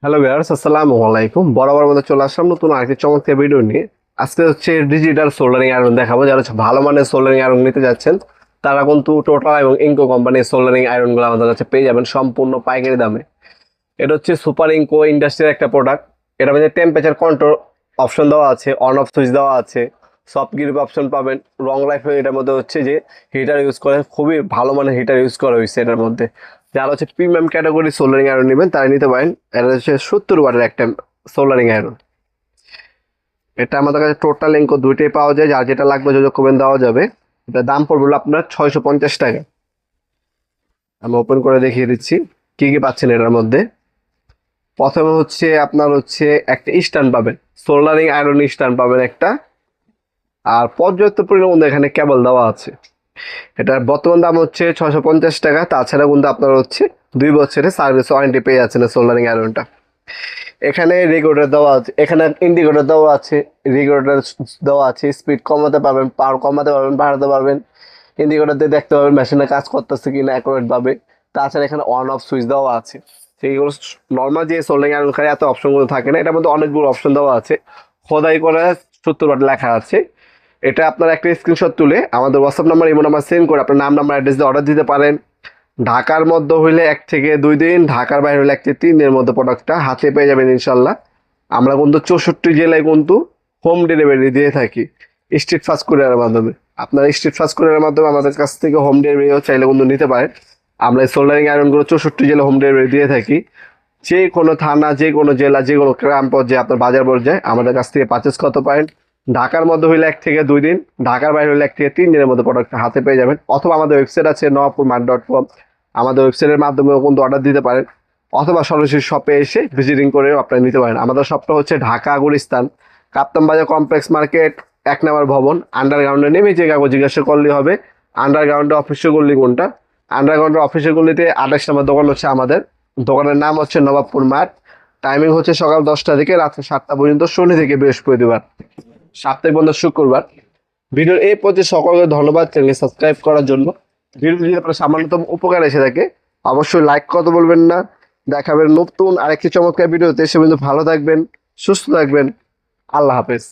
Hello viewers, আসসালামু আলাইকুম। বরাবর মতো চলে আসলাম নতুন আরেকটি চমৎকার ভিডিও নিয়ে। আজকে হচ্ছে ডিজিটাল সোল্ডারিং আয়রন দেখাবো। যারা হচ্ছে ভালো মানের সোল্ডারিং আয়রন নিতে যাচ্ছেন তারা কিন্তু টোটাল এবং ইনকো কোম্পানির সোল্ডারিং আয়রনগুলো আমাদের কাছে পেয়ে যাবেন সম্পূর্ণ পাইকারি দামে। এটা হচ্ছে সুপার ইনকো ইন্ডাস্ট্রির একটা প্রোডাক্ট। এটার মধ্যে টেম্পারেচার কন্ট্রোল অপশন দেওয়া আছে, অন অফ সুইচ দেওয়া আছে, সফট গ্রিপ অপশন পাবেন। রং লাইফে এটার মধ্যে হচ্ছে যে হিটার ইউজ করে, খুবই ভালো মানের হিটার ইউজ করা হয়েছে এটার মধ্যে। যারা হচ্ছে প্রিমিয়াম ক্যাটাগরি সোল্ডারিং আয়রন নেবেন তারা নিতে পারেন। এটা হচ্ছে 70 ওয়াটের একটা সোল্ডারিং আয়রন। এটা আমাদের কাছে টোটাল ইনকো দুইটাই পাওয়া যায়, যার যেটা লাগবে যোগাযোগ করবেন দেওয়া যাবে। এটা দাম পড়বে হলো আপনার 650 টাকা। আমি ওপেন করে দেখিয়ে দিচ্ছি কি কি পাচ্ছেন এটার মধ্যে। প্রথমে হচ্ছে আপনার হচ্ছে একটা স্ট্যান্ড পাবেন, সোল্ডারিং আয়রন স্ট্যান্ড পাবেন একটা। আর পর্যাপ্ত পরিমাণ এখানে কেবল দেওয়া আছে। এটার বর্তমান দাম হচ্ছে 650 টাকা। তাছাড়া কিন্তু আপনার হচ্ছে 2 বছরের সার্ভিস ওয়ারেন্টি পেয়ে যাচ্ছেন সোল্ডারিং আয়রনটা। এখানে রেগুলেটর দেওয়া আছে, এখানে ইন্ডিকেটর দেওয়া আছে, রেগুলেটর দেওয়া আছে। স্পিড কমাতে পারবেন, পাওয়ার কমাতে পারবেন, বাড়াতে পারবেন। ইন্ডিকেটর দিয়ে দেখতে পারবেন মেশিনে কাজ করতেছে কিনা অ্যাকুরেট ভাবে। তাছাড়া এখানে অন অফ সুইচ দেওয়া আছে। সেইগুলো নর্মাল যে সোল্ডারিং আয়রন খায় এত অপশনগুলো থাকে না, এটার মধ্যে অনেকগুলো অপশন দেওয়া আছে। খোদাই করে 70 ওয়াট লেখা আছে। এটা আপনার একটা স্ক্রিনশট তুলে আমাদের WhatsApp number, imo number send করে আপনার নাম নাম্বার অ্যাড্রেস দিয়ে অর্ডার দিতে পারেন। ঢাকার মধ্যে হইলে 1 থেকে 2 দিন, ঢাকার বাইরে হলে 1 থেকে 3 দিনের মধ্যে প্রোডাক্টটা হাতে পেয়ে যাবেন ইনশাল্লাহ। আমরা কিন্তু 64 জেলায় কিন্তু হোম ডেলিভারি দিয়ে থাকি স্ট্রিট ফাস্ট কুরিয়ারের মাধ্যমে। আপনারা স্ট্রিট ফাস্ট কুরিয়ারের মাধ্যমে আমাদের কাছ থেকে হোম ডেলিভারিও চাইলে কিন্তু নিতে পারেন। আমরা এই সোল্ডারিং আয়রনগুলো 64 জেলা হোম ডেলিভারি দিয়ে থাকি। যে কোনো থানা, যে কোনো জেলা, যে কোনো গ্রাম পর্যায়ে, আপনার বাজার পর্যায়ে আমাদের কাছ থেকে পারচেস করতে পারেন। ঢাকার মধ্যে হইলে 1 থেকে 2 দিন, ঢাকার বাইরে হলে 1 থেকে 3 দিনের মধ্যে প্রোডাক্ট হাতে পেয়ে যাবেন। অথবা আমাদের ওয়েবসাইট আছে nawapurmart.com, আমাদের ওয়েবসাইটের মাধ্যমেও কিন্তু অর্ডার দিতে পারেন। অথবা সরাসরি শপে এসে ভিজিটিং করেও আপনারা নিতে পারেন। আমাদের শপটা হচ্ছে ঢাকা গুলিস্তান কাপ্তান বাজার কমপ্লেক্স মার্কেট 1 নম্বর ভবন। আন্ডারগ্রাউন্ডে নেমে যে কাগজ জিজ্ঞাসা করলেই হবে আন্ডারগ্রাউন্ডে অফিসের গল্লি কোনটা। আন্ডারগ্রাউন্ডের অফিসের গল্লিতে 28 নম্বর দোকান হচ্ছে আমাদের। দোকানের নাম হচ্ছে নবাবপুর মার্ট। টাইমিং হচ্ছে সকাল 10টা থেকে রাত্রে 7টা পর্যন্ত, শনি থেকে বৃহস্পতিবার, সাপ্তাহিক বন্ধ শুক্রবার। ভিডিওর এই প্রতি সকলকে ধন্যবাদ চ্যানেল সাবস্ক্রাইব করার জন্য। ভিডিও যদি আপনার সামান্যতম উপকার এসে থাকে অবশ্যই লাইক করতে বলবেন না। দেখাবেন নতুন আরেকটি চমৎকার ভিডিওতে। সে কিন্তু ভালো থাকবেন, সুস্থ থাকবেন। আল্লাহ হাফেজ।